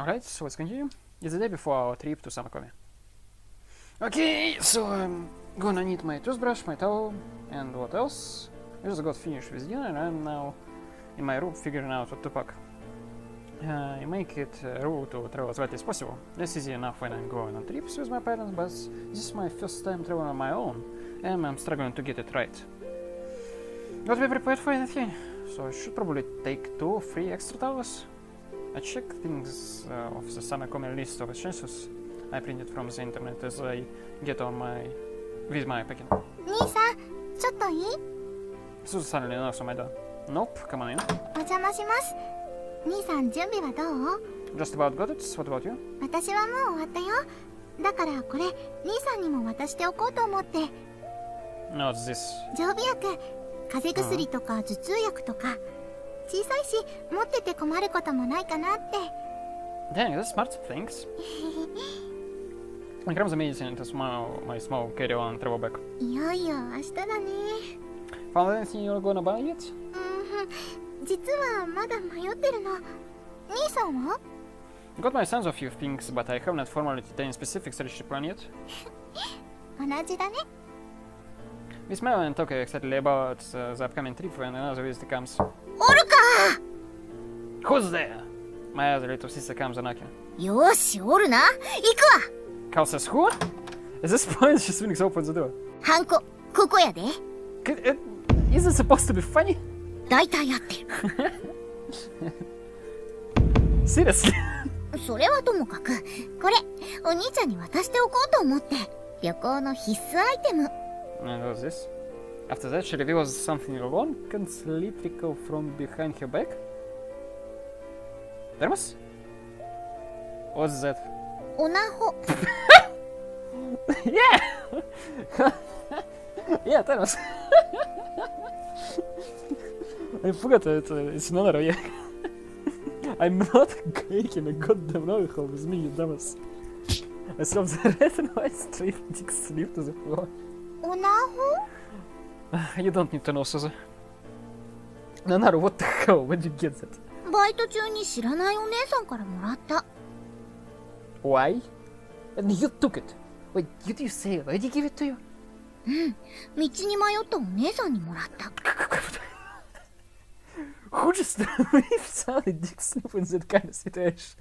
Alright, so let's continue. It's the day before our trip to Sankaku. Okay, so I'm gonna need my toothbrush, my towel, and what else? I just got finished with dinner and I'm now in my room figuring out what to pack. I make it a rule to travel as lightly as possible. That's easy enough when I'm going on trips with my parents, but this is my first time traveling on my own, and I'm struggling to get it right. Got to be prepared for anything, so I should probably take 2 or 3 extra towels. I check things of the Sankaku list of essentials I printed from the internet as I get on with my packing. Nisa, ちょっといい? Susan suddenly knocks on my door. Nope, come on in. お邪魔します。兄さん、準備はどう? Just about got it. What about you? 私はもう終わったよ。だからこれ、兄さんにも渡しておこうと思って。No, it's this. 常備薬、風邪薬とか頭痛薬とか。小さいし、持ってて困ることもないかなって。Dang, that's smart. Thanks. I grab the medicine into my small carry-on travel bag. いよいよ明日だね。Found anything you're gonna buy yet? 実はまだ迷ってるの。兄さんは? Got my sense of few things, but I have not formally taken specific strategy plan yet. 同じだね。We smile and talk excitedly about the upcoming trip when another visitor comes. おるか! Who's there? My other little sister comes knocking. よーし、おるな。行くわ! Cal says, who? At this point, she swings open the door. ハンコ、ここやで。Is it supposed to be funny? 大体合ってる。Seriously? それはともかく、これ、お兄ちゃんに渡しておこうと思って。旅行の必須アイテム。And what's this? After that, she reveals something long and cylindrical from behind her back. Thermos? What's that? オナホ。Yeah! Yeah, thermos. I forgot it's not a yeah. I'm not taking a goddamn know-how with me, you dumbass. I slap the red and white straight dick slip to the floor. オナホ? You don't need to know, Susan. Nanaru, what the hell? Where'd you get that? バイト中に知らないお姉さんからもらった。Why? And you took it. Wait, did you say it? Did he give it to you? うん。道に迷ったお姉さんにもらった。Who just leaves out a dick slip in that kind of situation?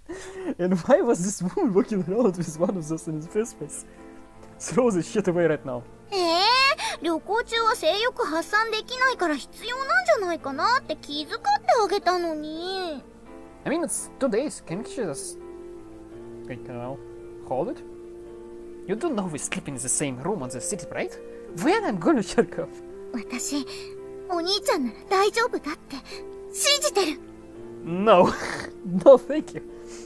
And why was this woman walking around with one of those in the first place? Throw this shit away right now. 旅行中は性欲発散できないから必要なんじゃないかなって気遣ってあげたのに。I mean, it's 2 days. Can't you just... I don't know. Hold it? You don't know we sleep in the same room on the city, right? When I'm gonna jerk off? 私、お兄ちゃんなら大丈夫だって信じてる。No. No, thank you.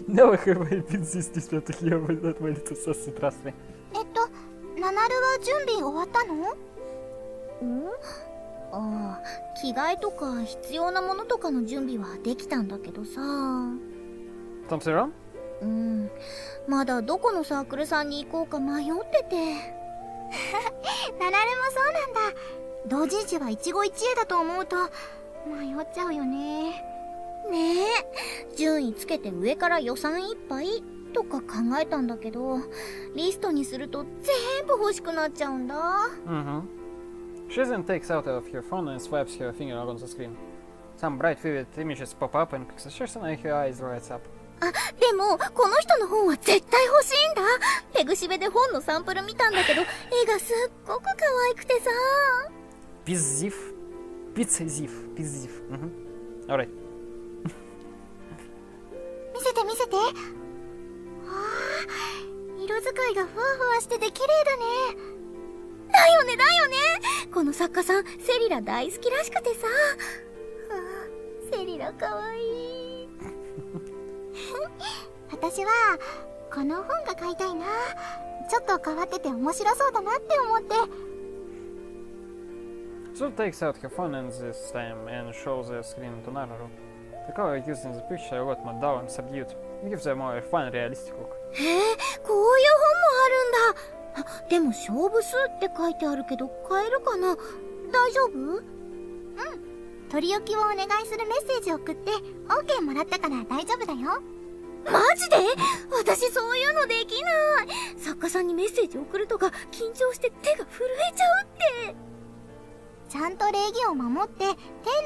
Never have I been this desperate to hear that way to suss it, trust me. ナナルは準備終わったの？ああ、着替えとか必要なものとかの準備はできたんだけどさ。Something wrong? まだどこのサークルさんに行こうか迷ってて。ナナルもそうなんだ。同人誌は一期一会だと思うと迷っちゃうよね。ねえ、順位つけて上から予算いっぱいとか考えたんだけど、リストにすると全部欲しくなっちゃうんだ。She then takes out of her phone and swipes her finger on the screen. Some bright vivid images pop up and clicks a session and her eyes lights up. あ、でもこの人の本は絶対欲しいんだ。ペグシベで本のサンプル見たんだけど、絵がすっごく可愛くてさ。Пиздив. Пиццезив. Пиздив. Alright. 見せて見せて。色使いがふわふわしてて綺麗だね。だよねだよね。この作家さんセリラ大好きらしくてさ。セリラかわいい。私はこの本が買いたいな。ちょっと変わってて面白そうだなって思って。So takes out her phone and this time and shows the screen to Nanaru. The color used in the picture a lot more dull and subdued. It gives a more fun, realistic look. こういう本もあるんだ。でも勝負数って書いてあるけど買えるかな。大丈夫？取り置きをお願いするメッセージを送って OK もらったから大丈夫だよ。マジで？私そういうのできない。作家さんにメッセージ送るとか緊張して手が震えちゃうって。ちゃんと礼儀を守って丁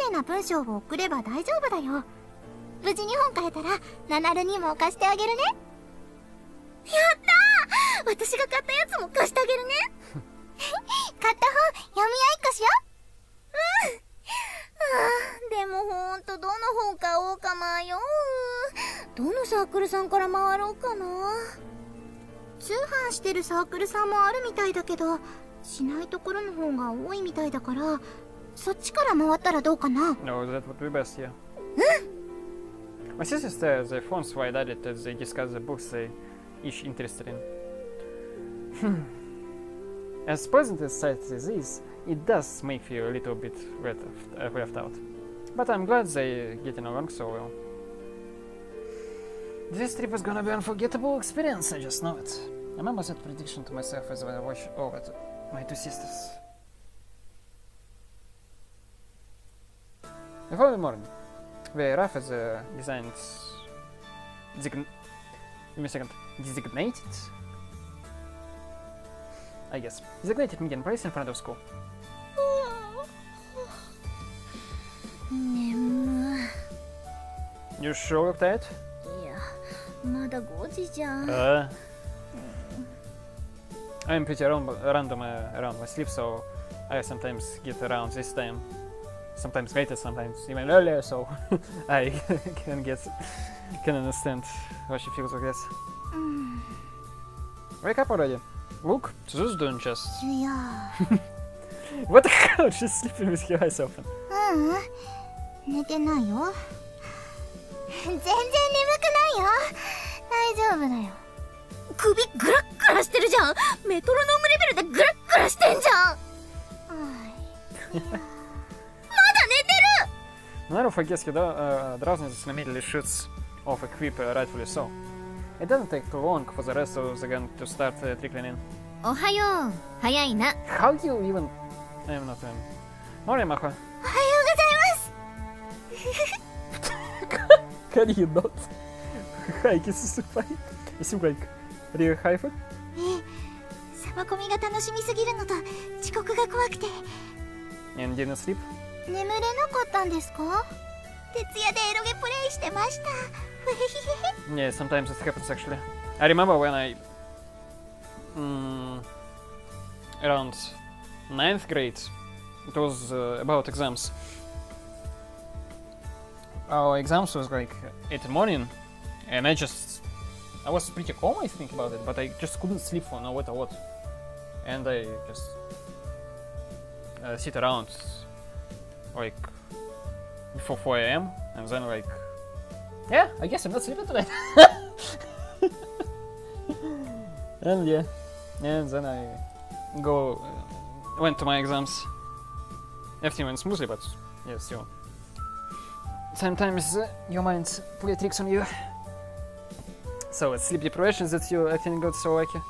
寧な文章を送れば大丈夫だよ。無事に本買えたらナナルにも貸してあげるね。やったー！私が買ったやつも貸してあげるね。買った本読み合いっこしよう。でもほんとどの本買おうか迷う。どのサークルさんから回ろうかな。通販してるサークルさんもあるみたいだけど、しないところの方が多いみたいだから、そっちから回ったらどうかな。 No, that would be best, yeah. My sister says the phones were added as they discuss the books they each interested in. As pleasant as sight as is, it does make you a little bit left out. But I'm glad they're getting along so well. This trip is gonna be an unforgettable experience, I just know it. I remember that prediction to myself as I watched over to my two sisters. The following morning, we arrived at the designated meeting place in front of school. 眠い。 You sure look tired? いや、まだ5時じゃん。I'm pretty random around my sleep, so I sometimes get around this time. Sometimes later, sometimes even earlier, so I can understand why she feels like this. Wake up already. Look, Suzu's doing just. いや。 What the hell? She's sleeping with her eyes open. 寝てないよ。全然眠くないよ。大丈夫だよ。首グラッグラしてるじゃん。メトロノームレベルでグラッグラしてんじゃん。まだ寝てる。 Naru фагетский drowsiness immediately shoots off a creep, rightfully so. It doesn't take too long for the rest of the gang to start trickling in. おはよう。早いな。 How do you even... I'm not... Morning, Maho. おはようございます。 Can you not? Hi, this is fine. You seem like... Are you high food? サバコミが楽しみすぎるのと遅刻が怖くて。 And didn't sleep? 眠れなかったんですか？徹夜でエロゲプレイしてました。 Yeah, sometimes it happens actually. I remember when I... around 9th grade, it was about exams. Our exams was like 8 in the morning, and I was pretty calm, I think, about it, but I just couldn't sleep for no matter what. And I just sit around like before 4 AM, and then like, yeah, I guess I'm not sleeping tonight. And yeah, and then I went to my exams. Everything went smoothly, but yeah, still. Sometimes your mind play tricks on you. So it's sleep deprivation that you acting got so lucky.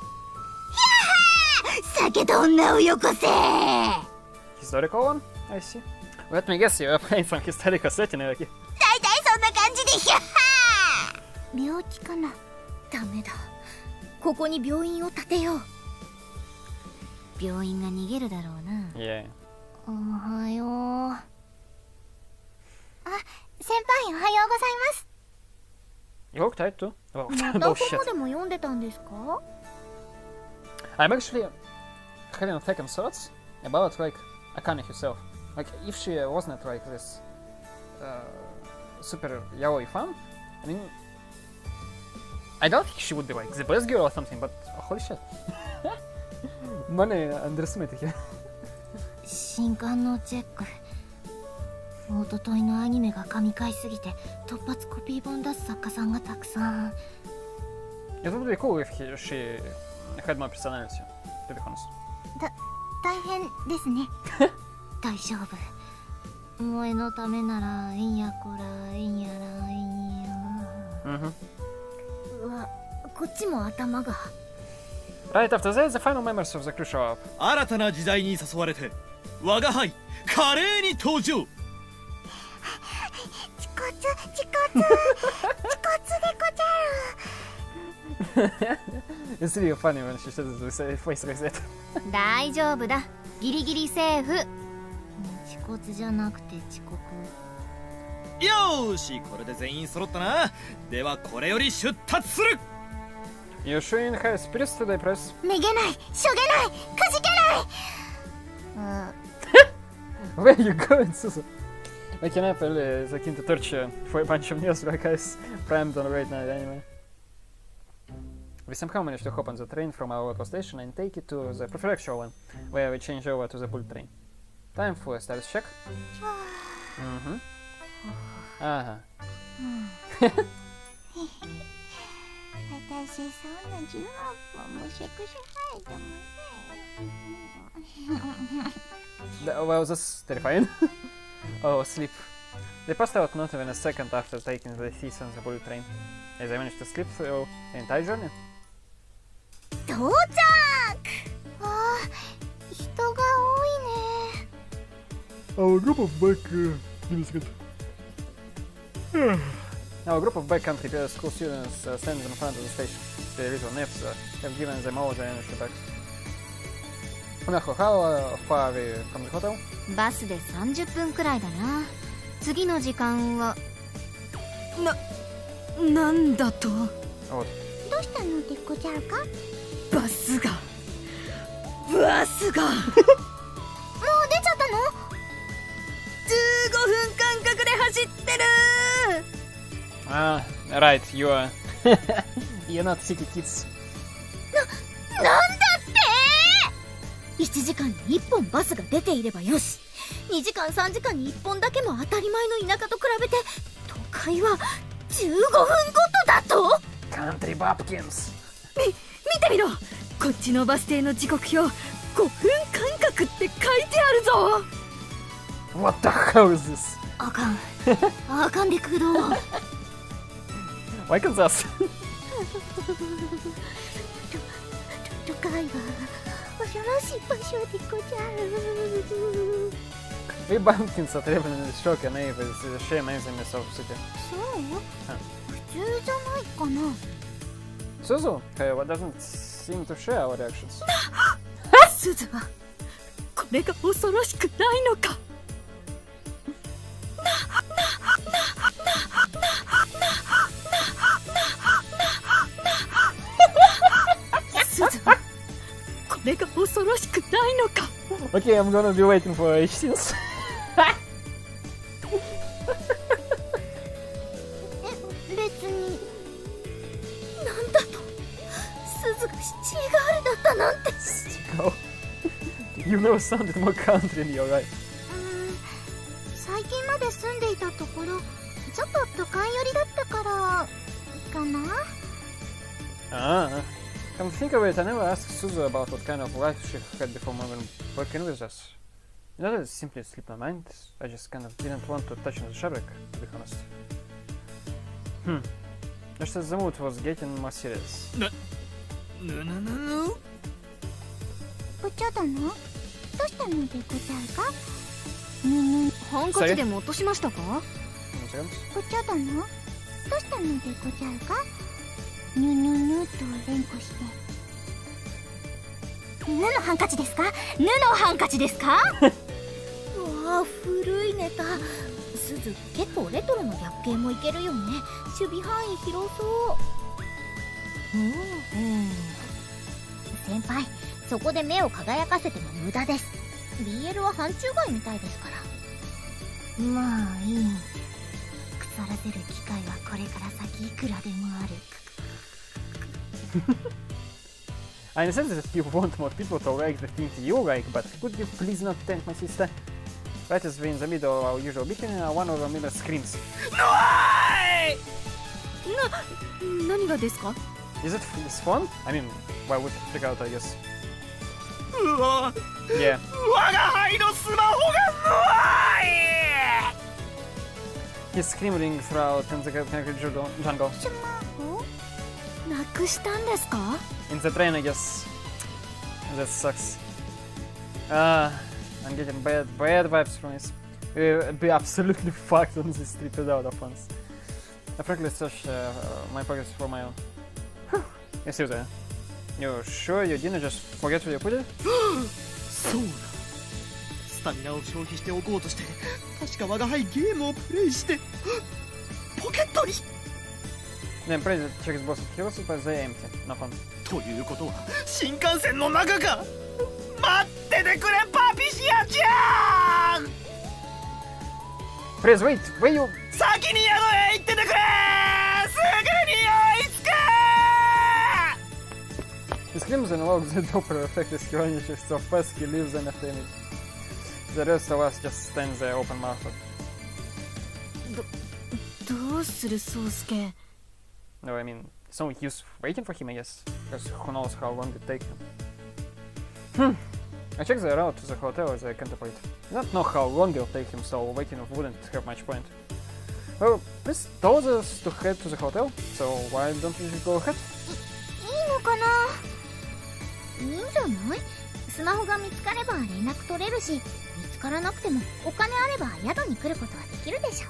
酒と女をよこせ。 Historical one? I see. Let me guess, you are playing some historical setting, Lucky. 大体そんな感じでしょ。病気かな。ダメだ。ここに病院を建てよう。病院が逃げるだろうな。 Yeah. おはよう。あ、先輩おはようございます。 You look tired too? Oh, また no 本 shit. でも読んでたんですか？ I'm actually having second thoughts about like Akane herself. Like if she wasn't like this super yaoi fan, I mean, I don't think she would be like the best girl or something, but holy shit. Money underestimate here. 新刊のチェック。おとといのアニメが神回すぎて突発コピー本出す作家さんがたくさん。 It would be cool if she had more personality, to be honest. 大変ですね。大丈夫。萌えのためならえんやこらえんやらえんや。うわ、こっちも頭が。 Right after that, the final members of the crew show up. 新たな時代に誘われて我が輩華麗に登場。チコツチコツチコツでござる。It's really funny when she says it with a voice like that. 大丈夫だ。ギリギリセーフ。遅刻じゃなくて遅刻。よーし、これで全員揃ったな。ではこれより出立する。 You showing high spirits today, press? めげない、しょげない、くじけない。Where are you going, Suzu? I can apple is akin to torch for a bunch of news like guys primed on a great night anyway. We somehow managed to hop on the train from our local station and take it to the prefectural one, where we change over to the bullet train. Time for a status check. Mm-hmm. Uh-huh. 私そんな16本もしゃくしゃないと思う。 Well, that's terrifying. Oh, sleep. They passed out not even a second after taking the seats on the bullet train, as I managed to sleep through the entire journey. 到着。ああ、人が多いね。 Our group of backcountry school students stands in front of the station. Their little nymphs have given them all their energy back. How far are we from the hotel? バスで30分くらいだな。次の時間はなんだと。 Oh, どうしたのでござるか。バスがもう出ちゃったの。15分間隔で走ってる。 ah, right, you are. You're not city kids. なんだって。1時間に1本バスが出ていればよし。2時間3時間に1本だけも当たり前の田舎と比べて都会は15分ごとだと。 Country bumpkins. 見てみろ。こっちのバス停の時刻表5分間隔って書いてあるぞ。 What the hell is this? あかんあかんでくど。 Why can't us? 都会は恐ろしい場所でござる。 We bumpkins are traveling in the shock and naive is the sheer amazingness of city. そう普通じゃないかな。 Suzu, what doesn't seem to share our reactions. すずはこれが恐ろしくないのか。すずはこれが恐ろしくないのか。 Okay, I'm gonna be waiting for H-Steels. 別になんだと。すずがシティガールだったなんて。 Go. You never sounded more country in your life. 最近まで住んでいたところちょっと都会寄りだったからかな。 Ah. Come think of it, I never asked Suzu about what kind of life she had before moving working with us. You know, that simply slipped my mind. I just kind of didn't want to touch on the fabric, to be honest. Just as the mood was getting more serious. 部長殿どうしたのでござるか。ハンカチでも落としましたか。 1 second. 部長殿どうしたのでござるか。ニュニュニュと連呼して。布のハンカチですか。布のハンカチですか。わあ古いネタ。すず結構レトロの逆系もいけるよね。守備範囲広そう。先輩そこで目を輝かせても無駄です。 BL は範疇外みたいですから。まあいい。腐らせる機会はこれから先いくらでもある。I understand that you want more people to like the things you like, but could you please not tempt my sister? Right as we're in the middle of our usual beginning, one of our members screams. 何がですか。 Is it this fun? I mean, why would you freak out, I guess? うわ Yeah. 我が輩のスマホが無愛。 He's screaming throughout the concrete jungle. スマホなくしたんですか。 In the train, I guess. That sucks. I'm getting bad vibes from this. We'll be absolutely fucked on this trip without offense. I frankly searched my pockets for my own. Excuse me. You sure you didn't just forget where you put it? そうだ。スタミナを消費しておこうとして、確か我が輩ゲームをプレイして、ポケットに。Then please check his boss's kills, but they're empty. No fun. ということは新幹線の中か。待っててくれパピシアちゃん。 Please wait, where you? 先に宿へ行っててくれ。すぐに追いつく。 He screams and locks the door to reflect his curiosity, so fast he leaves an empty image. The rest of us just stands there open-mouthed. どうする宗介。 No, I mean, it's no use waiting for him, I guess, because who knows how long it take him. I checked the route to the hotel as I contemplate. I don't know how long it'll take him, so waiting wouldn't have much point. Well, this told us to head to the hotel, so why don't we just go ahead? いいのかな。いいんじゃない。スマホが見つかれば連絡取れるし、見つからなくてもお金あれば宿に来ることはできるでしょ。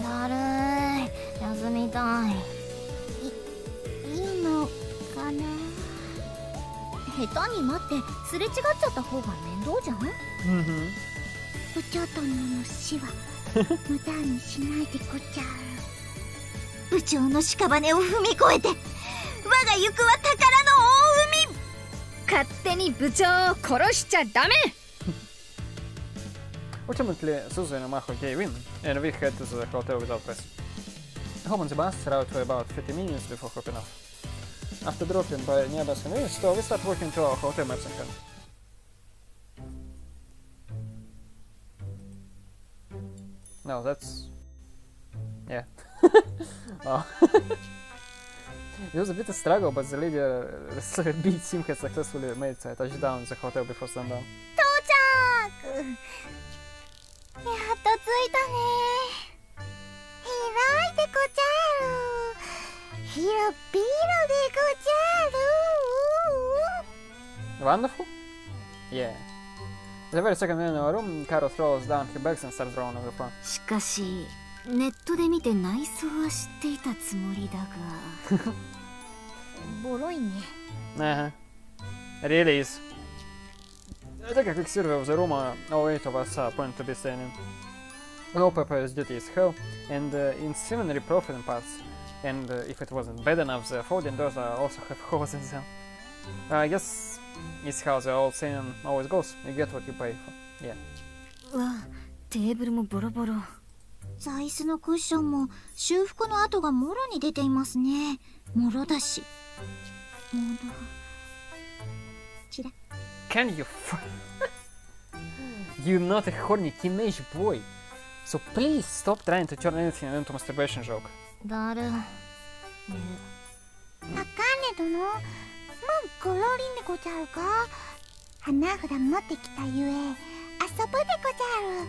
だるい、休みたい。いいのかな。下手に待ってすれ違っちゃった方が面倒じゃん。部長殿の死は無駄にしないでごちゃる。部長の屍を踏み越えて我が行くは宝の大海。勝手に部長を殺しちゃダメ。 Ultimately, Suzu and Maho gave in, and we head to the hotel without pressing. Home on the bus route for about 50 minutes before hopping off. After dropping by a nearby convenience store, we start walking to our hotel maps and hand. No, that's... yeah. Wow. It was a bit of struggle, but the lady beat team had successfully made a touchdown in the hotel before sundown. 到着。やっと着いたね。広いでごちゃる。広々でごちゃる。 Wonderful? Yeah. The very second minute in our room, Cara throws down her bags and starts rolling on the floor. しかしネットで見て内装は知っていたつもりだが。ボロいね。Uh-huh. It really is. I take a quick survey of the room all 8 of us point to be staying in. Wallpaper's duty is hell, and in seemingly profiting parts. And if it wasn't bad enough, the folding doors also have holes in them. I guess it's how the old saying always goes. You get what you pay for. Yeah. わあ、テーブルもボロボロ。座椅子のクッションも修復の跡がもろに出ていますね。もろだし。もろ。ちら。 Can you You're not a horny teenage boy. So please stop trying to turn anything into a masturbation joke. だる。あかね殿、もうごろりんでござるか。花札持ってきたゆえ遊ぶでござる。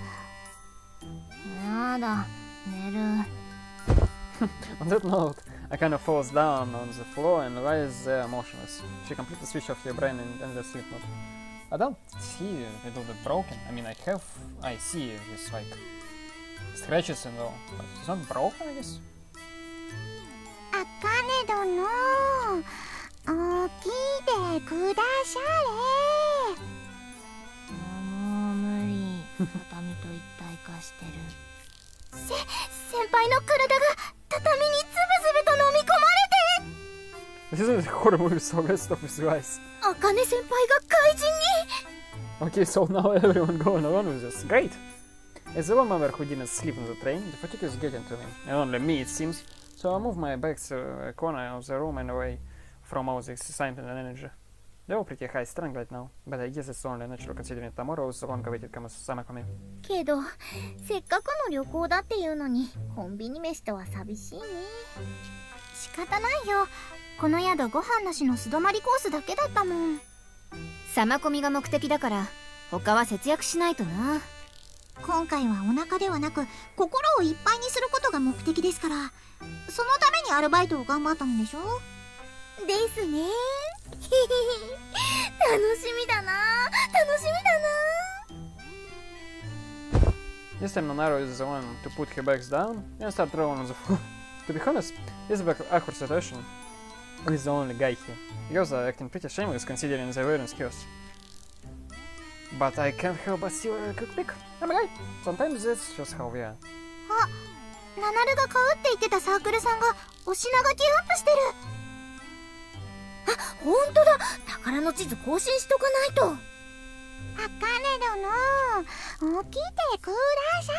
やだ、寝る。On that note, I kind of falls down on the floor and lies there motionless. She completely switched off your brain and ended sleep mode. I don't see it all broken. I mean, I see this like scratches and all, but it's not broken, I guess. あかね殿、起きてくだされ。もう無理。畳と一体化してる。先輩の体が畳につぶつぶと飲み込まれて。 This isn't a horror movie, so let's stop with the eyes. あかね先輩が怪人に。 Okay, so now everyone going along with this. Great! As the one member who didn't sleep on the train, the fatigue is getting to me. And only me, it seems. So I move my back to a corner of the room and away from all the excitement and energy. They're all pretty high strung right now, but I guess it's only natural considering tomorrow's long-awaited Sankaku. けど、せっかくの旅行だっていうのに、コンビニ飯とは寂しいね。仕方ないよ。この宿ご飯なしの素泊まりコースだけだったもん。サマコミが目的だから他は節約しないとな。今回はお腹ではなく心をいっぱいにすることが目的ですから、そのためにアルバイトを頑張ったのでしょ。ですね。楽しみだな、楽しみだな。 This time Nonaro is the one to put her bags down and start rolling on the floor. To be honest, this is an awkward situation. He's the only guy here. The girls are acting pretty shameless considering their wearing skills. But I can't help but steal a quick pic. I'm a guy. Sometimes that's just how we are. あ、ナナルが買うって言ってたサークルさんがお品書きアップしてる。あ、ほんとだ。宝の地図更新しとかないと。あかね殿、起きてくだされ。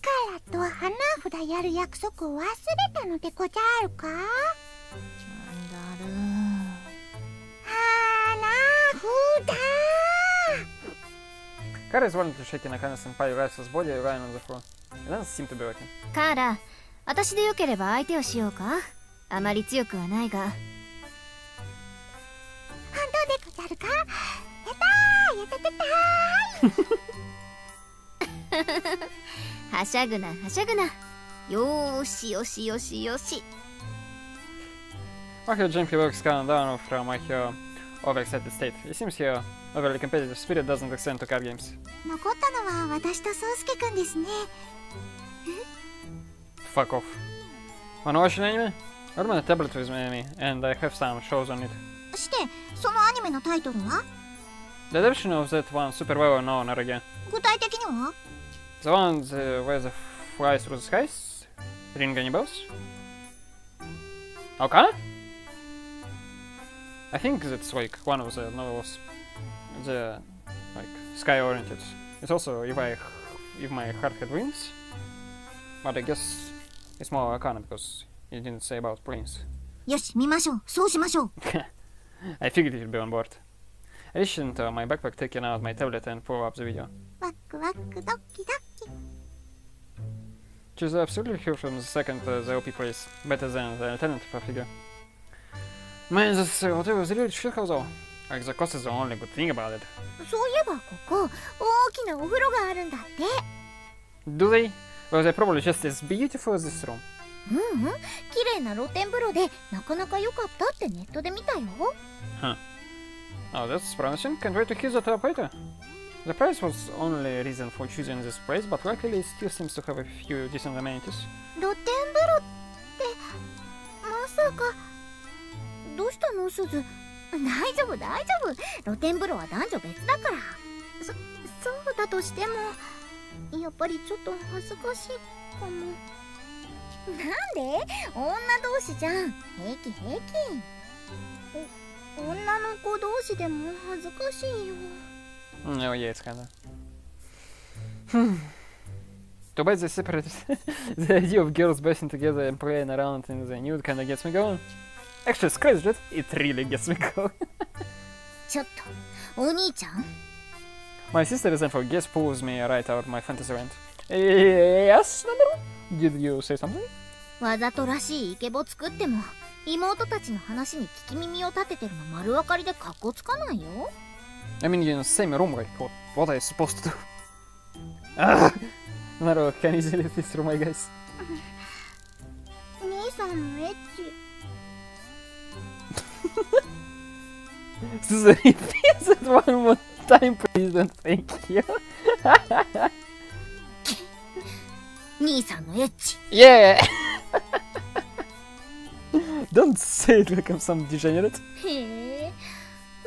カラと花札やる約束を忘れたのでござるか？なんだる。花札。Cara is wanting to shake Nakana Senpai rides his body lying on the floor. It doesn't seem to be working. カーラ、私でよければ相手をしようか。あまり強くはないが。本当でござるか？やったー、やったたたー。はしゃぐな、はしゃぐな。よーしよしよしよし。Marco gently works calm down from my overexcited state. It seems here overly competitive spirit doesn't extend to card games. 残ったのは私と宗介くんですね。Fuck off. Wanna watch an anime? I brought my tablet with me and I have some shows on it. して、そのアニメのタイトルは？ The adaptation of that one super well known again. 具体的には？ The ones where the flies through the skies? Ring any bells? Okay? I think that's like one of the novels. The like sky oriented. It's also if my heart had wings. But I guess it's more arcana because you didn't say about prince. よし、見ましょう。そうしましょう。I figured you'd be on board. I reached into my backpack, taking out my tablet and pulled up the video. ワクワクドキドキ。 She's absolutely here from the second the OP plays, better than the alternative figure. Man, this hotel was really shit house though. Like the cost is the only good thing about it. そういえばここ、大きなお風呂があるんだって。 Do they? Well, they're probably just as beautiful as this room. 綺麗な露天風呂でなかなか良かったってネットで見たよ。Huh. Oh, that's promising. Can't wait to hear that up later. The price was only reason for choosing this place, but luckily it still seems to have a few decent amenities. 露天風呂ってまさか。どうしたの、すず？大丈夫大丈夫。露天風呂は男女別だから。そうだとしてもやっぱりちょっと恥ずかしいかも。なんで？女同士じゃん。平気平気。女の子同士でも恥ずかしいよ。Oh yeah, it's kinda. Too bad they separated. The idea of girls bathing together and playing around in the nude kinda gets me going. Actually, it's crazy, right? It really gets me going. ちょっと、お兄ちゃん？ My sister resentful guess pulls me right out of my fantasy rant. Yes, Nanaru? Did you say something? わざとらしいイケボ作っても妹たちの話に聞き耳を立ててるの丸分かりでカッコつかないよ。 I mean, you're in the same room, like, what are you supposed to do? Nanaru, can you easily this through my guys? 兄さんのエッチ。Susan, repeat that one more time, please, and thank you. 兄さんのエッチ。 Yeah! Don't say it like I'm some degenerate. へえ、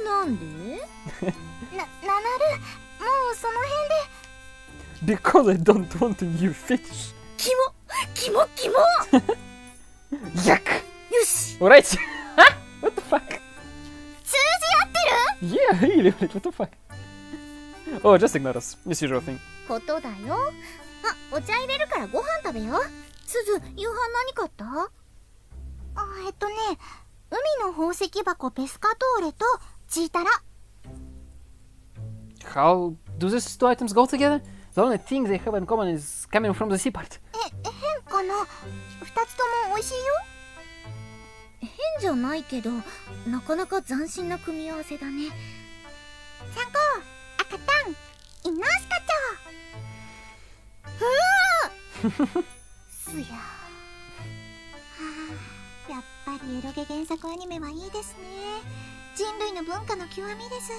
なんで？ナナル、もうその辺で。 Because I don't want to new fish. キモキモキモ。 Yuck! よし。 Alright! What the fuck? 通じ合ってる？ Yeah, really, like, what the fuck? Oh, just ignore us. It's usual thing. ことだよ。あ、お茶入れるからご飯食べよう。すず、夕飯何買った？海の宝石箱ペスカトーレとチータラ。 How do these two items go together? The only thing they have in common is coming from the sea part. 変かな？二つとも美味しいよ。変じゃないけど、なかなか斬新な組み合わせだね。サンコー、赤タン、イノスカチョウ。すや。やっぱりエロゲ原作アニメはいいですね。人類の文化の極みです。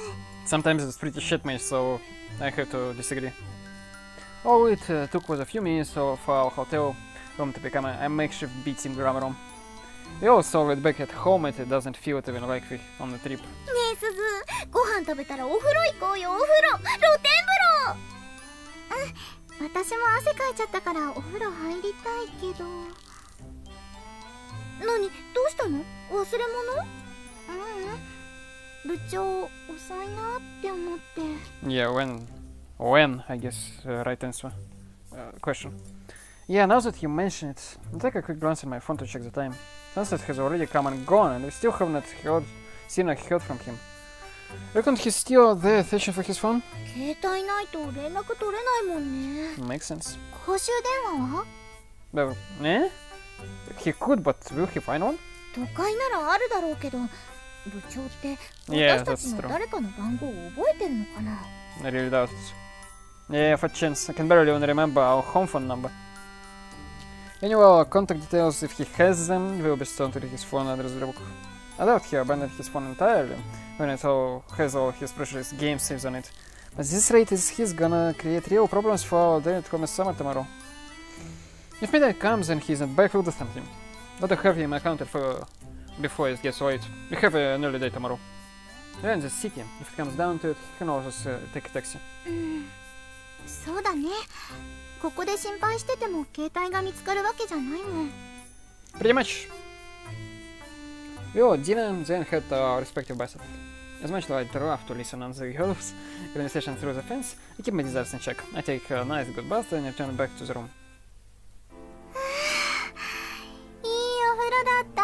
Sometimes it's pretty shit, mate, so I have to disagree. All it took was a few minutes for our hotel room to become a makeshift beating grammar room. We all saw it back at home and it doesn't feel even like we on the trip. ねえすず、ご飯食べたらお風呂行こうよ。お風呂、露天風呂。私も汗かいちゃったからお風呂入りたいけど。何、どうしたの？忘れ物？部長、遅いなって思って。Yeah, when, I guess, right answer. Question. Yeah, now that you mention it, I'll take a quick glance at my phone to check the time. Sunset has already come and gone, and we still have not seen or heard from him. Reckon he's still there searching for his phone? 携帯ないと連絡取れないもんね。Makes sense. 公衆電話は？ Well, eh? He could, but will he find one? 都会ならあるだろうけど、部長ってYeah, 私たち that's の true. 誰かの番号を覚えてるのかな？ I really doubt it. Yeah, for chance. I can barely even remember our home phone number. Anyway, our contact details, if he has them, will be stored to his phone address book. I doubt he abandoned his phone entirely, when it has all his precious game saves on it. But this rate is he's gonna create real problems for our day at Comic Summer tomorrow. If midnight comes and he's not back, we'll do something. Gotta have him accounted for before it gets late. We have an early day tomorrow. We're in the city. If it comes down to it, he can always take a taxi. そうだね。ここで心配してても携帯が見つかるわけじゃないもん。Pretty much. We all dinner and then head to our respective bicycles. As much as I'd love to listen on the girls' conversation through the fence, I keep my desires in check. I take a nice good bath and return back to the room. いいお風呂だった。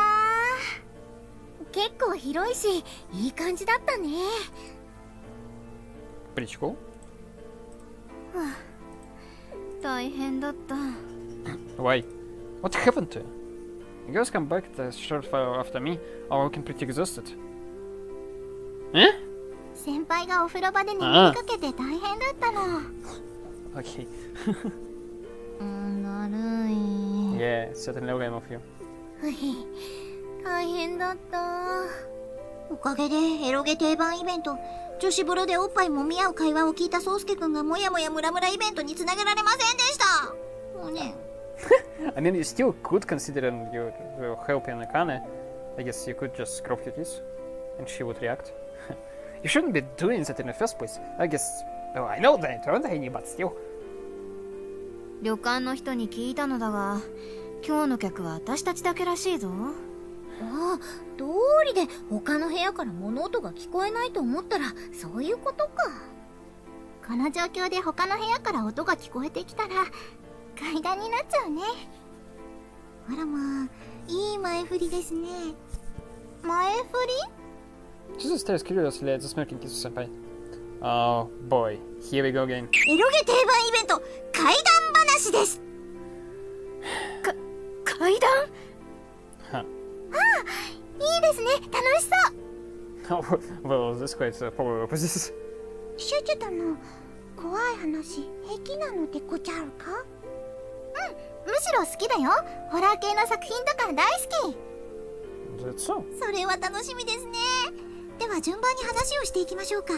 結構広いし、いい感じだったね。Pretty cool. 大変だった。Why? What happened to you? You guys come back a short while after me, all looking pretty exhausted. Eh? 先輩がお風呂場で眠りかけて大変だったの。Okay. だるい。Yeah, certainly a game of you. 大変だった。おかげでエロゲ定番イベント、女子風呂でおっぱいもみ合う会話を聞いた宗介くんがもやもやムラムライベントにつなげられませんでした。もうね。I mean, you still could consider you helping Akane. I guess you could just crop your teeth, and she would react. You shouldn't be doing that in the first place. I guess. Oh, I know that it wasn't any, but still. 旅館の人に聞いたのだが、今日の客は私たちだけらしいぞ。ああ、どうりで他の部屋から物音が聞こえないと思ったらそういうことか。この状況で他の部屋から音が聞こえてきたら階段になっちゃうね。あらまあ、いい前振りですね。前振り？ She stares curiously at the smirking kiss senpai. Oh boy, here we go again. エロゲ定番イベント、怪談話です。怪談？ Huh. いいですね、楽しそう。Oh, well, that's quite polar opposites. シュチュとの怖い話、平気なのでごちゃるか？むしろ好きだよ。ホラー系の作品とか大好き。That's so. それは楽しみですね。では順番に話をしていきましょうか。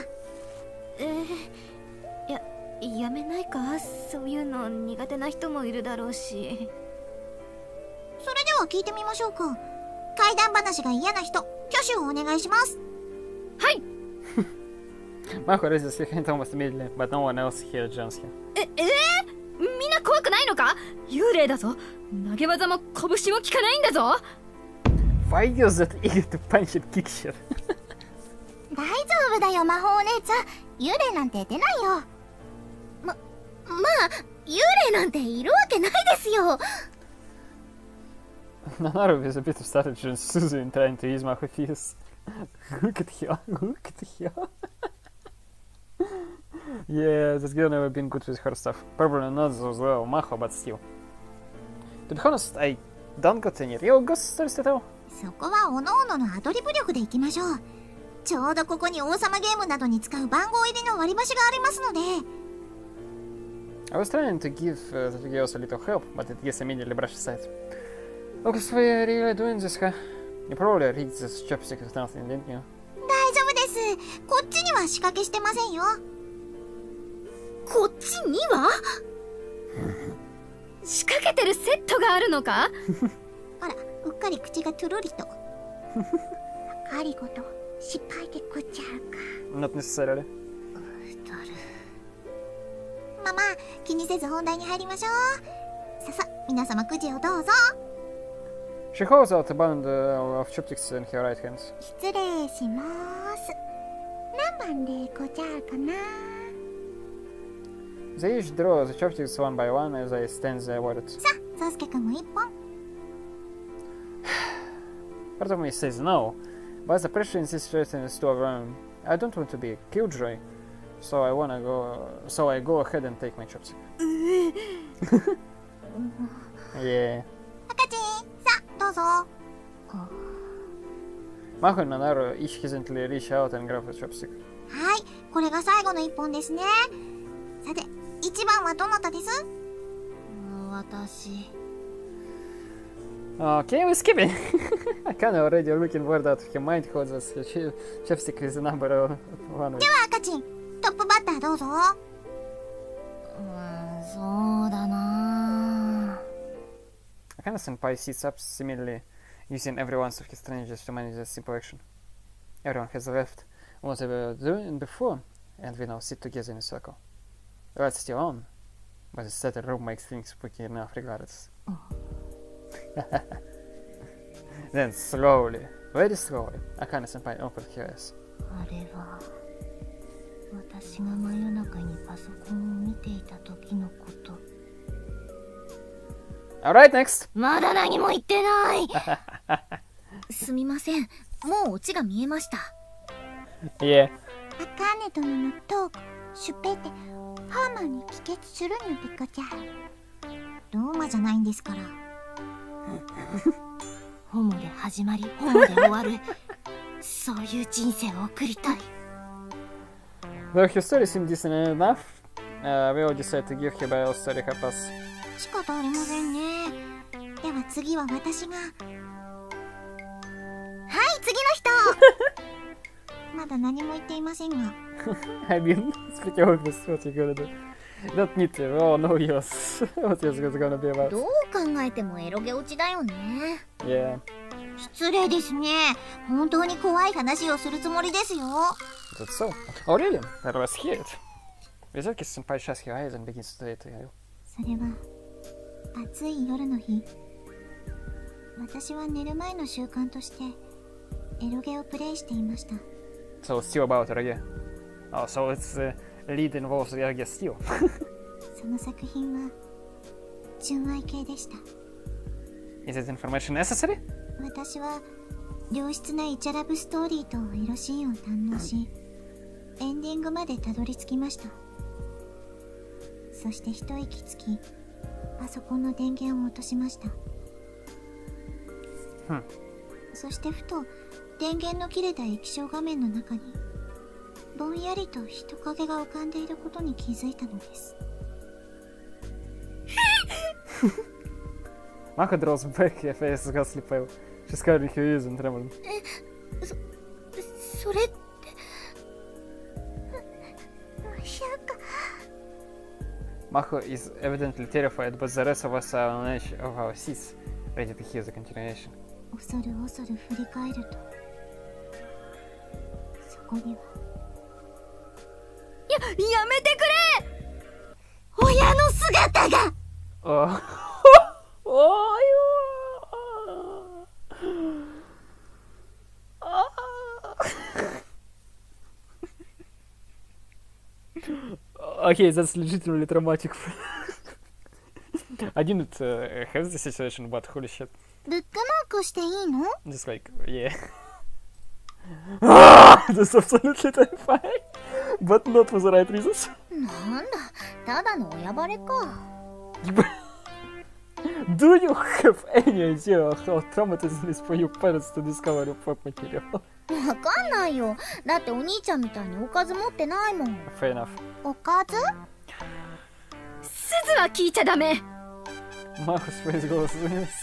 やめないか？そういうの苦手な人もいるだろうし。それでは聞いてみましょうか。怪談話が嫌な人、挙手をお願いします。はい。Marco raises his hand almost immediately, but no one else here joins him. みんな怖くないのか？幽霊だぞ。投げ技も拳も効かないんだぞ。Why are you that eager to punch and kick shit? 大丈夫だよ、魔法お姉ちゃん。幽霊なんて出ないよ。まあ、幽霊なんているわけないですよ。Nanaru is a bit of strategy and Suzu trying to ease Maho's fears. Look at her, look at her. Yeah, this girl never been good with her stuff. Probably not as well Maho, but still. To be honest, I don't got any real ghost stories to tell. そこはおのおののアドリブ力でいきましょう。ちょうどここに王様ゲームなどに使う番号入りの割り箸がありますので。I was trying to give the girls a little help, but it gets immediately brushed aside. Looks like we're really doing this, huh? You probably read this chopstick with nothing, didn't you? 大丈夫です。こっちには仕掛けしてませんよ。こっちには仕掛けてるセットがあるのか？ほら、うっかり口がトゥルリと。ありごと失敗でこちゃうか。Not necessarily. まあまあ気にせず本題に入りましょう。ささ皆様くじをどうぞ。 She holds out a bundle of chopsticks in her right hand. 失礼します。何番でこちゃうかな。 They each draw the chopsticks one by one as they stand there worded. さあ宗介くんも一本。 Part of me says no, but the pressure insists in the store room. I don't want to be a killjoy, so I go ahead and take my chopstick. Yeah. 赤ちんさあどうぞ。 Mahu and Naru each hesitantly reach out and grab the chopstick. はいこれが最後の一本ですね。さて一番はどなたです？私。Okay, we skip it. I kind of already looking word out of her mind holds us chopstick with the number one. では赤ちんトップバッターどうぞ。そうだな。Akana senpai sits up similarly, using every one of his strangers to manage this simple action. Everyone has left what they were doing before, and we now sit together in a circle. The light's still on, but the settled room makes things spooky enough regardless. Then slowly, very slowly, Akana senpai opened her eyes. あれは私が真夜中にパソコンを見ていた時のこと。 Alright, next! まだ何も言ってない。すみませんもうオチが見えました。 Yeah. アカネ殿のトークシュペってハーマンに帰結するのでごちゃる。ローマじゃないんですから。ホモで始まりホモで終わるそういう人生を送りたい。 Though her story seemed decent enough, we all decided to give her Bible story her pass. 仕方ありませんね。では次は私が。はい次の人。まだ何も言っていませんが。I mean, it's pretty obvious what you're gonna do. Don't need to, we all know yours. What yours is gonna be about. どう考えてもエロゲ落ちだよね。 Yeah. 失礼ですね。本当に怖い話をするつもりですよ。 That's so. Oh, really? That was scared. Rizaki senpai shuts her eyes and begins to date you. それは暑い夜の日、私は寝る前の習慣としてエロゲをプレイしていました。 So, still about Rage. Oh, so its lead involves Rage still. その作品は純愛系でした。 Is this information necessary? 私は良質なイチャラブストーリーとエロシーンを堪能し、エンディングまでたどり着きました。そして一息つき、パソコンの電源を落としました。そしてふと電源の切れた液晶画面の中にぼんやりと人影が浮かんでいることに気づいたのです。Maka draws back, her face is ghastly pale. She's covering her ears and trembling. それってまさか。 Maho is evidently terrified, but the rest of us are on edge of our seats, ready to hear the continuation. 恐る恐る振り返ると、そこにはやめてくれ。親の姿が。 Oh. Oh, Okay, that's legitimately traumatic. I didn't have this situation, but holy shit. ブックマークしていいの？ Just like, yeah. That's absolutely terrifying, but not for the right reasons. なんだ、ただの親バレか。Do you have any idea how traumatizing it is for your parents to discover your pop material? わかんないよ。だってお兄ちゃんみたいにおかず持ってないもん。Fair enough. おかず？鈴は聞いちゃダメ。 Maho's face goes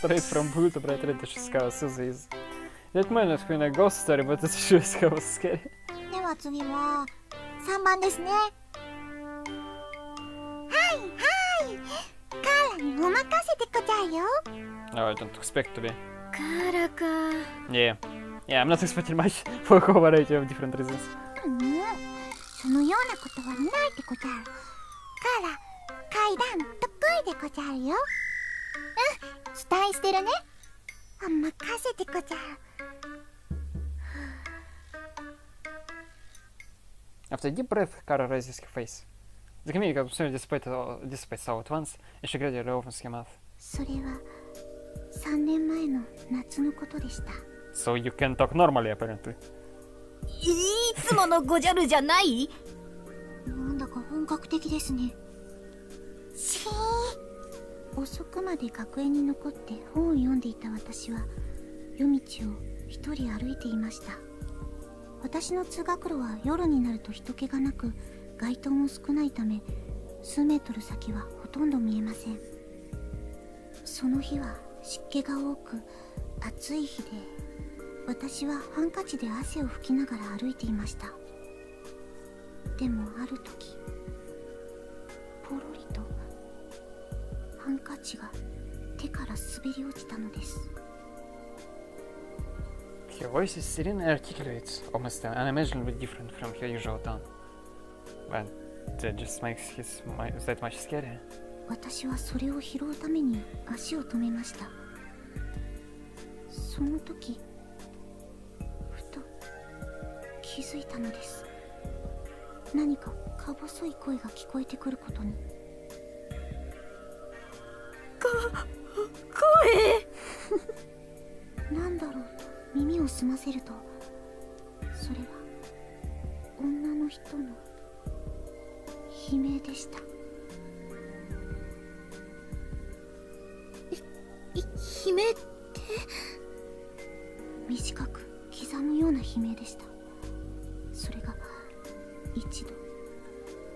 straight from blue to bright red to how Suzy is. That might not be a ghost story, but it sure is how scary. では次は3番ですね。はいはい。カーラにお任せてこちゃうよ。No, I don't expect to be. Cara か。 Yeah. Yeah, I'm not expecting much for a variety of different reasons. そのようなことはないでござる。カーラ、階段得意でござるよ。期待してるね。任せてござる。After a deep breath, Cara raises her face. The chemical soon dissipates all at once, and she gradually opens her mouth. それは3年前の夏のことでした。 So you can talk normally, apparently. いつものごじゃるじゃない？なんだか本格的ですね。しー。遅くまで学園に残って本を読んでいた私は夜道を一人歩いていました。私の通学路は夜になると人気がなく、街灯も少ないため数メートル先はほとんど見えません。その日は湿気が多く暑い日で、私はハンカチで汗を拭きながら歩いていました。でもある時、ポロリとハンカチが手から滑り落ちたのです。 Her voice is serene and articulate, almost unimaginably different from her usual tone. But that just makes that much scarier. 私はそれを拾うために足を止めました。その時、ふと気づいたのです。何かか細い声が聞こえてくることに。声なんだろうと耳を澄ませると、それは女の人の悲鳴でした。悲鳴って短く刻むような悲鳴でした。それが1度、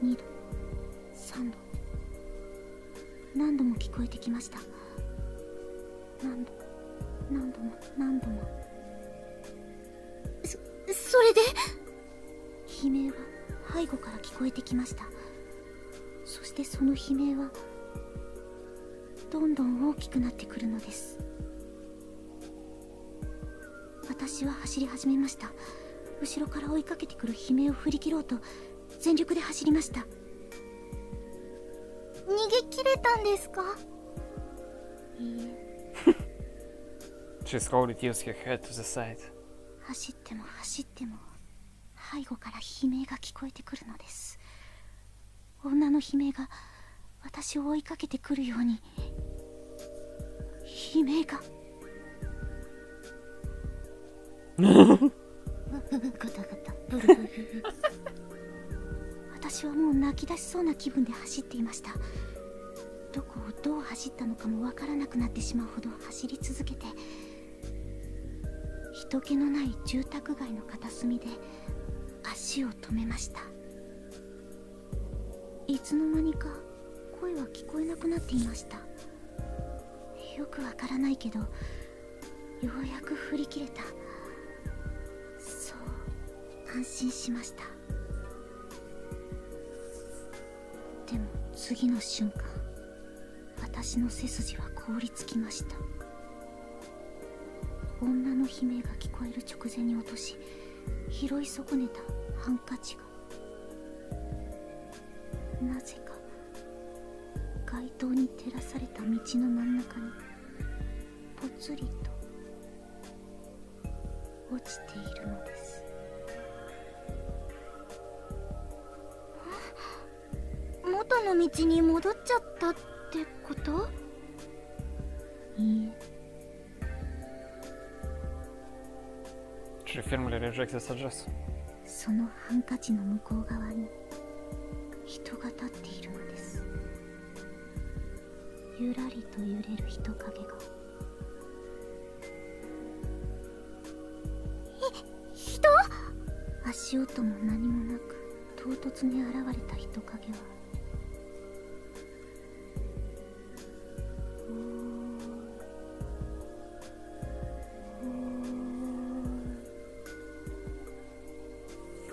2度、3度、何度も聞こえてきました。何度も何度も何度も。それで悲鳴は背後から聞こえてきました。そしてその悲鳴はどんどん大きくなってくるのです。私は走り始めました。後ろから追いかけてくる悲鳴を振り切ろうと全力で走りました。逃げ切れたんですか？いいえ。She slowly tilts her head to the side. 走っても走っても背後から悲鳴が聞こえてくるのです。女の悲鳴が私を追いかけてくるように。悲鳴がガタガタブルブル。私はもう泣き出しそうな気分で走っていました。どこをどう走ったのかもわからなくなってしまうほど走り続けて、人気のない住宅街の片隅で足を止めました。いつの間にか声は聞こえなくなっていました。よくわからないけど、ようやく振り切れた。そう安心しました。でも次の瞬間、私の背筋は凍りつきました。女の悲鳴が聞こえる直前に落とし、拾い損ねたハンカチがなぜか街灯に照らされた道の真ん中にぽつりと落ちているのです。元の道に戻っちゃったってこと？いいえ。She firmly rejects the suggestion. そのハンカチの向こう側に人が立っているのです。ゆらりと揺れる人影が。人？足音も何もなく唐突に現れた人影は、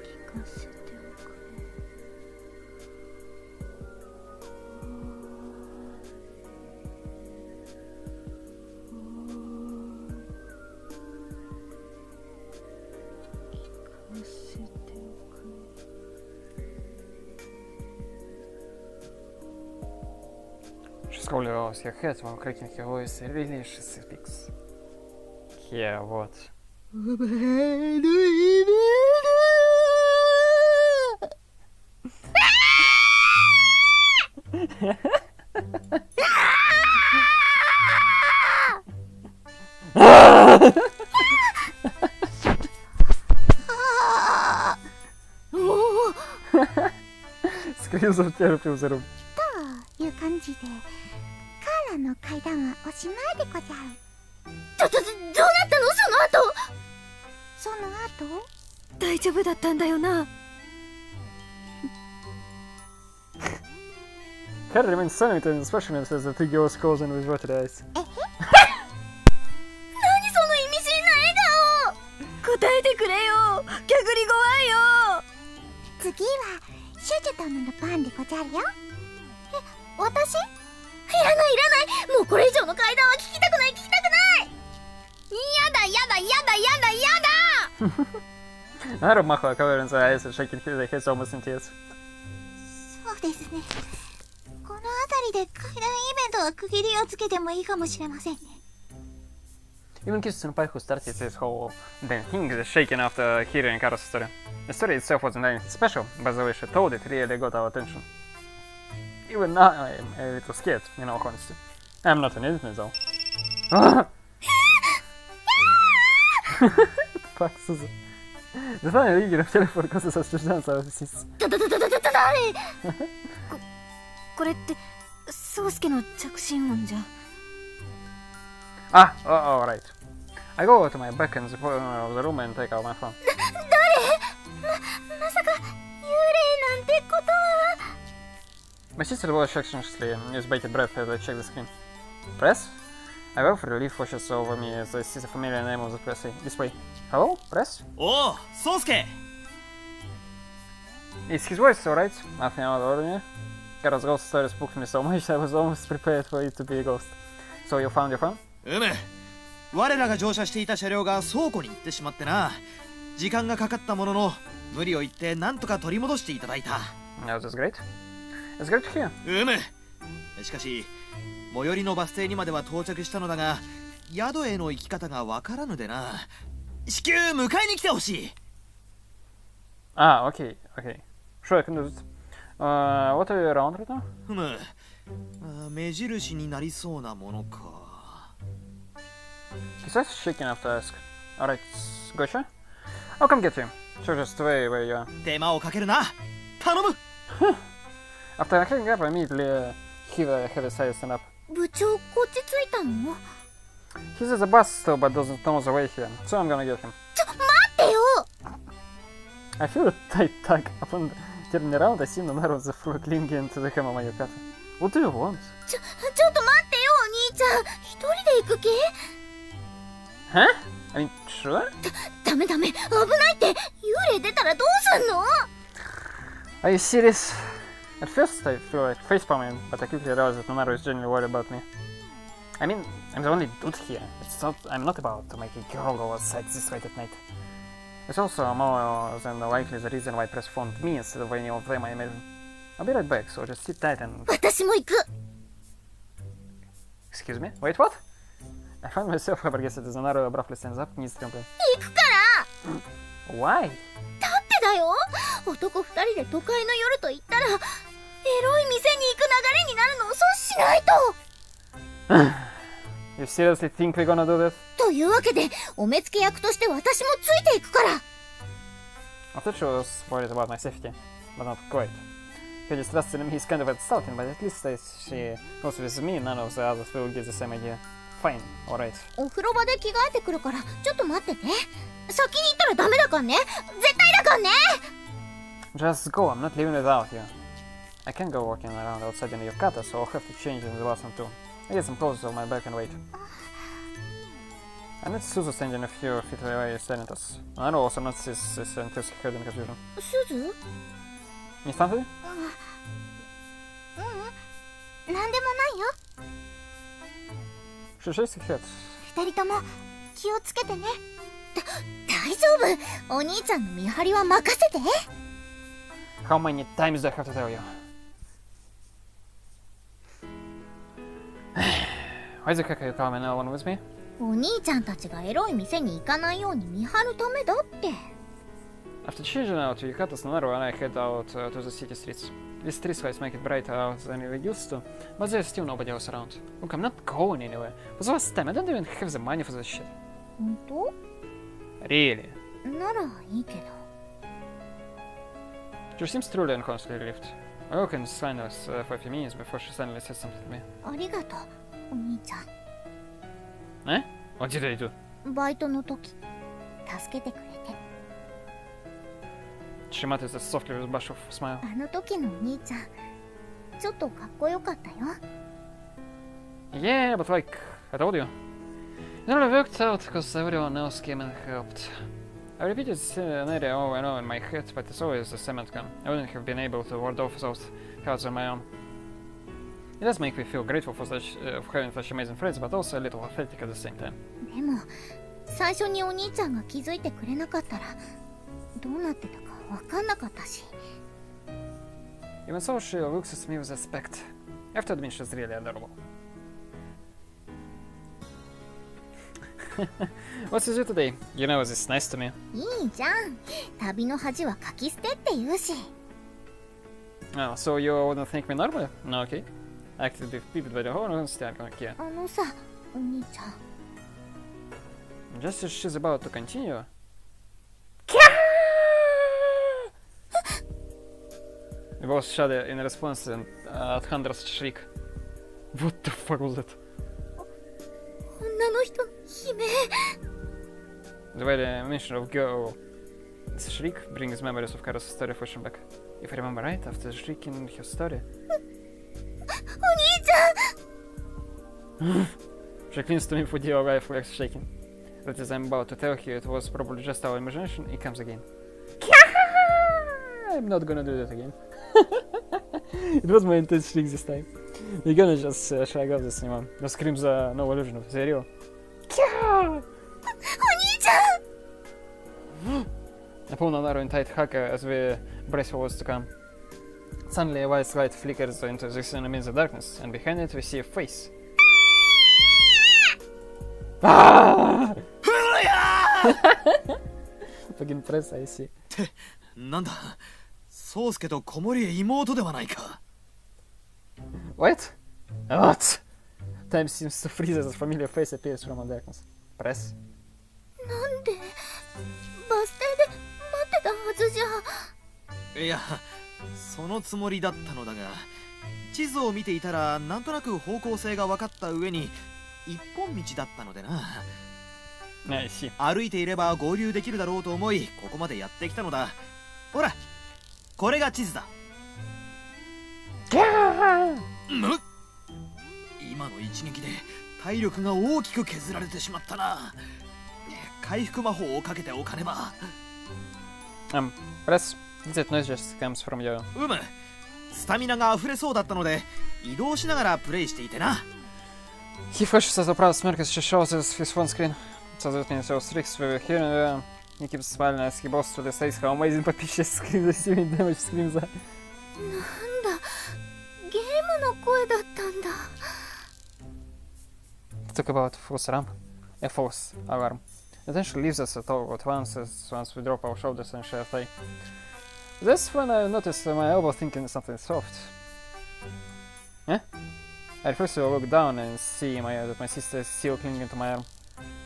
聞かせておくれ。Scroll всех heads, while clicking her voice, really she speaks. Yeah, вот. Скризов терпел за руку. という感じでカーラの階段はおしまいでござる。どうなったのその後大丈夫だったんだよな。 Cara remains silent and especially says the two girls calls in with watery eyes. 何その意味深な笑顔。答えてくれよ。逆に怖いよ。次はシュジュ殿の番でござるよ。私？いらない。もうこれ以上の階段は聞きたくない。やだ。Arab Macho covering the eyes and shaking their heads almost in tears. そうですね。この辺りで階段イベントは区切りをつけてもいいかもしれませんね。 Even Kiss-senpai, who started this whole thing, is shaken after hearing Cara's story. The story itself wasn't anything special, but the way she told it really got our attention. Even now, I'm a little scared, in all honesty. I'm not an idiot, though. Fuck, Suzu. The time ringing of telephone causes us to dance our seats. これって宗介の着信音じゃ。 right. I go to my back in the corner of the room and take out my phone. まさか幽霊なんてことは。 My sister was anxiously used bated breath as I checked the screen. Press? I wait for relief washes over me as I see the familiar name of the display. Hello? Press? おう、宗介。 Is his voice alright? Nothing out of the ordinary? Cara's ghost story spooked me so much I was almost prepared for it to be a ghost. So you found your phone? 我らが乗車していた車両が倉庫に行ってしまってな。時間がかかったものの無理を言ってなんとか取り戻していただいた。No, that's great. It's great to hear. しかし最寄りのバス停にまでは到着したのだが、宿への行き方がわからぬでな。至急迎えに来てほしい。 Okay. Sure, I can do it. What are you around right now? 目印になりそうなものか。 His eyes shaking after I ask. Alright, gotcha. I'll come get you. Sure, just wait where you are. 手間をかけるな。頼む。 After hanging up, I immediately heave a heavy sigh and stand up. 部長こっち着いたの？ He's at the bus still, but doesn't know the way here, so I'm gonna get him. 待ってよ。 I feel a tight tug. Upon turning around, I see the narrow the floor clinging to the hem of my yukata. What do you want? ちょっと待ってよお兄ちゃん。一人で行く気？ Huh? I mean, sure? ダメ。危ないって。幽霊出たらどうすんの？ Are you serious? At first, I feel like facepalming, but I quickly realized that Nanaru is genuinely worried about me. I mean, I'm the only dude here. I'm not about to make a girl go outside this late at night. It's also more than likely the reason why Press phoned me instead of any of them, I imagine. I'll be right back, so just sit tight and... 私も行く。 Excuse me? Wait, what? I found myself flabbergasted as Nanaru abruptly stands up, knees trembling. 行くから。 Why? だってだよ。男二人で都会の夜と言ったらエロい店に行く流れになるのを阻止しないと。 You seriously think we're gonna do this? というわけでお目付け役として私もついていくから。 I thought she was worried about my safety, but not quite. Her distrust in me is kind of insulting, but at least if she goes with me, none of the others will get the same idea. Fine, alright. お風呂場で着替えてくるからちょっと待ってて。先に行ったらダメだからね。絶対だからね。 Just go, I'm not leaving without you. I can't go walking around outside in yukata, so I'll have to change in the bathroom too. I get some clothes on my back and wait. I noticed Suzu standing a few feet away staring at us. I also noticed this until she heard in confusion. すず？ Need something? なんでもないよ。 She shakes her head. 二人とも気をつけてね。大丈夫。お兄ちゃんの見張りは任せて。 How many times do I have to tell you? Why the heck are you coming along with me? お兄ちゃんたちがエロい店に行かないように見張るためだって。 After changing out, you cut us another and I head out to the city streets. These street lights make it brighter out than they used to, but there's still nobody else around. Look, I'm not going anywhere. What's the last time? I don't even have the money for this shit. 本当？ Really? ならいいけど。 She seems truly unconsciously relieved. I woke in silence for a few minutes before she suddenly said something to me. ありがとう、お兄ちゃ Eh? What did I do? ん。バイトの時、助けてくれて。 She muttered that softly with a blush of smile. あの時のお兄ちゃん、ちょっとかっこよかったよ。 Yeah, but like, I told you. It only worked out because everyone else came and helped. I repeated the scenario over and over in my head, but it's always a cement gun. I wouldn't have been able to ward off those cards on my own. It does make me feel grateful for having such amazing friends, but also a little pathetic at the same time. でも、最初にお兄ちゃんが気づいてくれなかったら、どうなってたかわかんなかったし。 Even so, she looks at me with respect. I have to admit she's really adorable. What's with you today? You know, this is nice to me. いいじゃん。旅の恥はかき捨てって言うし。 Oh, so you wouldn't think me normal? No, okay. I acted peeved by the whole honesty, I don't care. あのさ、お兄ちゃん。 Just as she's about to continue. We both shuddered in response and at Hunter's shriek. What the fuck was that? 女の人の悲鳴。 The very mention of girl. This shriek brings memories of Cara's story flashing back. If I remember right, after shrieking her story, お兄ちゃん she clings to me for dear life, legs shaking. But as I'm about to tell her it was probably just our imagination, it comes again. I'm not gonna do that again. It was my intense shriek this time. You're gonna just shrug off this one. The screams are no illusion of the real. お兄ちゃん I pull on arrow in tight hacker as we brace for what's to come. Suddenly a white light flickers into the immense darkness, and behind it we see a face. Ah! Fucking press, I see. なんだ、宗介と子守妹ではないか。 What? What? Time seems to freeze as a familiar face appears from the darkness. Press. なんでバス停で待ってたはずじゃ。いや、そのつもりだったのだが、地図を見ていたらなんとなく方向性が分かった上に一本道だったのでな。I see. 歩いていれば合流できるだろうと思い、ここまでやってきたのだ。ほら、これが地図だ。む？今の一撃で体力が大きく削られてしまったな。回復魔法をかけておかねば。Press. That noise just comes from you. スタミナが溢れそうだったので移動しながらプレイしていてな。 He flashes as a proud smirk as she shows us his phone screen. So that means those tricks we were here and there. He keeps smiling as he boasts to the face how amazing Papisha's screams receiving damage screams are. なんだ、ゲームの声だったんだ。 Talk about false alarm. A false alarm. Then she leaves us at all at once we drop our shoulders and share play. That's when I noticed my elbow thinking something soft. Eh? I refuse to look down and see that my sister is still clinging to my arm,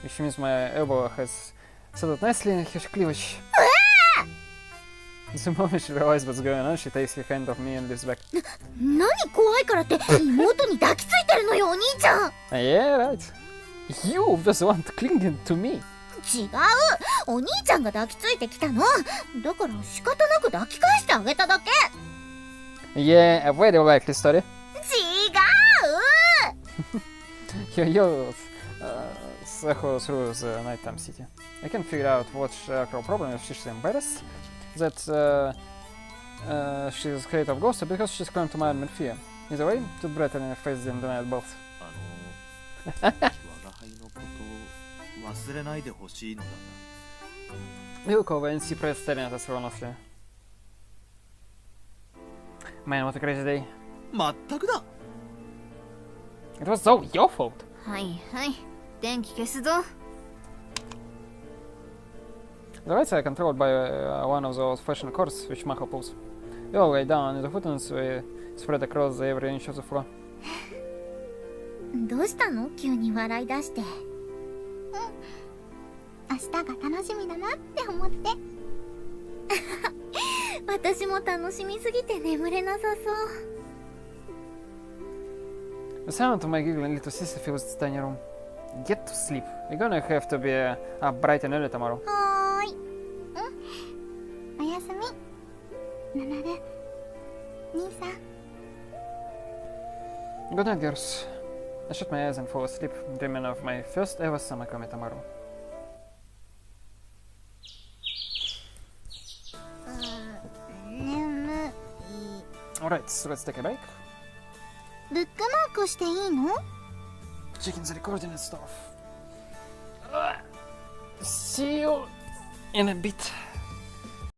which means my elbow has settled nicely in her cleavage. The moment she realizes what's going on, she takes her hand off me and leaves back. 何怖いからって妹に抱きついてるのよ、お兄ちゃん。 Yeah, right. You was the one clinging to me. 違う、お兄ちゃんが抱きついてきたの。だから仕方なく抱き返してあげただけ。 Yeah, a very likely story. 違う You cycle through the nighttime city. I can't figure out what's her problem if she's embarrassed that she's afraid of ghosts because she's clung to my arm in fear. Either way, too bright in her face than denied both. 我が輩のこと忘れないでほしいのだな。 You look over and see Press staring at us honestly. Man, what a crazy day. まったくだ。It was all your fault. はいはい、電気消すぞ。 The lights are controlled by one of those fashion cores which Maho pulls. We all lay down in the footings we spread across every inch of the floor. どうしたの？急に笑い出して。明日が楽しみだなって思って。私も楽しみすぎて眠れなさそう。 The sound of my giggling little sister fills the tiny room. Get to sleep. We're gonna have to be up bright and early tomorrow. はーい。おやすみ。ナナル。兄さん。 Good night, girls. I shut my eyes and fall asleep, dreaming of my first ever Sankaku tomorrow. Alright, so let's take a break. ブックマークしていいの？ Checking the recording and stuff. See you in a bit.